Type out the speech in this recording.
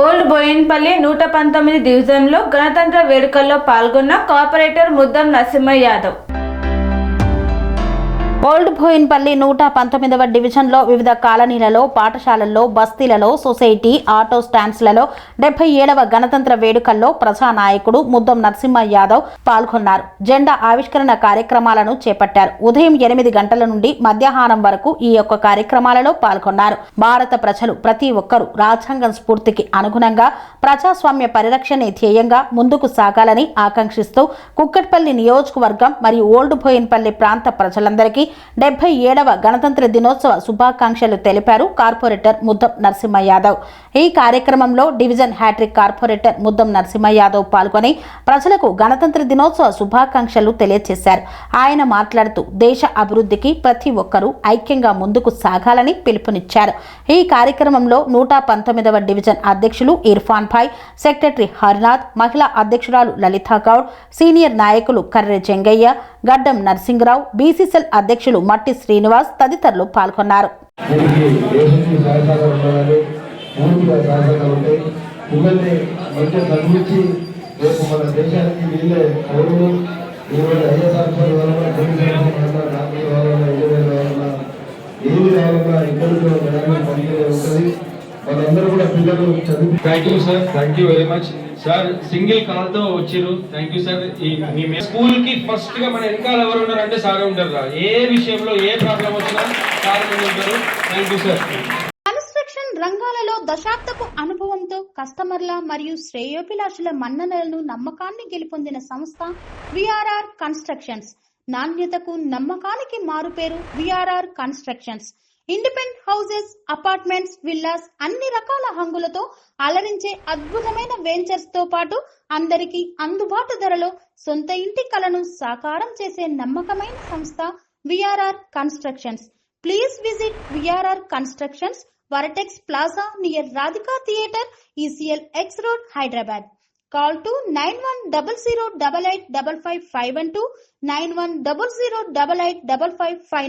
Old Boinpally 119 డివిజన్లో గణతంత్ర వేడుకల్లో పాల్గొన్న కార్పొరేటర్ ముద్దం నరసింహ యాదవ్. ఓల్డ్ బోయిన్పల్లి 119వ డివిజన్లో వివిధ కాలనీలలో, పాఠశాలల్లో, బస్తీలలో, సొసైటీ, ఆటో స్టాండ్స్లలో 77వ గణతంత్ర వేడుకల్లో ప్రజానాయకుడు ముద్దం నరసింహ యాదవ్ పాల్గొన్నారు. జెండా ఆవిష్కరణ కార్యక్రమాలను చేపట్టారు. ఉదయం 8 గంటల నుండి మధ్యాహ్నం వరకు ఈ యొక్క కార్యక్రమాలలో పాల్గొన్నారు. భారత ప్రజలు ప్రతి ఒక్కరూ రాజ్యాంగం స్ఫూర్తికి అనుగుణంగా ప్రజాస్వామ్య పరిరక్షణే ధ్యేయంగా ముందుకు సాగాలని ఆకాంక్షిస్తూ కుక్కట్పల్లి నియోజకవర్గం మరియు ఓల్డ్ బోయిన్పల్లి ప్రాంత ప్రజలందరికీ 77వ గణతంత్ర దినోత్సవ శుభాకాంక్షలు తెలిపారు కార్పొరేటర్ ముద్దం నరసింహ యాదవ్. ఈ కార్యక్రమంలో division hat trick corporator Muddam Narasimha Yadav పాల్గొని ప్రజలకు గణతంత్ర దినోత్సవ శుభాకాంక్షలు తెలియజేశారు. ఆయన మాట్లాడుతూ దేశ అభివృద్ధికి ప్రతి ఒక్కరూ ఐక్యంగా ముందుకు సాగాలని పిలుపునిచ్చారు. ఈ కార్యక్రమంలో 119వ డివిజన్ అధ్యక్షులు ఇర్ఫాన్ భాయ్, సెక్రటరీ హరినాథ్, మహిళా అధ్యక్షురాలు లలితా గౌడ్, సీనియర్ నాయకులు కర్రె జంగయ్య, గడ్డం నరసింగరావు, బీసీసీఎల్ అధ్యక్షులు మట్టి శ్రీనివాస్ తదితరులు పాల్గొన్నారు. Thank you sir, thank you very much sir. Single call తో వచ్చారు. Thank you sir. Me school కి ఫస్ట్ గా మన వెనకాల ఎవరు ఉన్నారు అంటే సార్ ఉంటారు. ఏ విషయంలో ఏ ప్రాబ్లం వచ్చినా సార్ ఉంటారు. Thank you sir. కన్స్ట్రక్షన్ రంగాలలో దశాబ్దపు అనుభవంతో కస్టమర్ల మరియు శ్రేయోభిలాషుల మన్ననలను, నమ్మకాన్ని గెలుపొందిన సంస్థ విఆర్ఆర్ కన్స్ట్రక్షన్స్. నాణ్యతకు, నమ్మకానికి మారుపేరు VRR constructions. Independent houses, apartments, villas అన్ని రకాల హంగులతో అలరించే అద్భుతమైన వెంచర్స్ తో పాటు అందరికీ అందుబాటు ధరలో సొంత ఇంటి కలను సాకారం చేసే నమ్మకమైన సంస్థ VRR constructions. Please visit VRR constructions, వరటెక్స్ plaza near Radhika theatre, ECL X Road, Hyderabad. Call to 910088555512, 9100885555.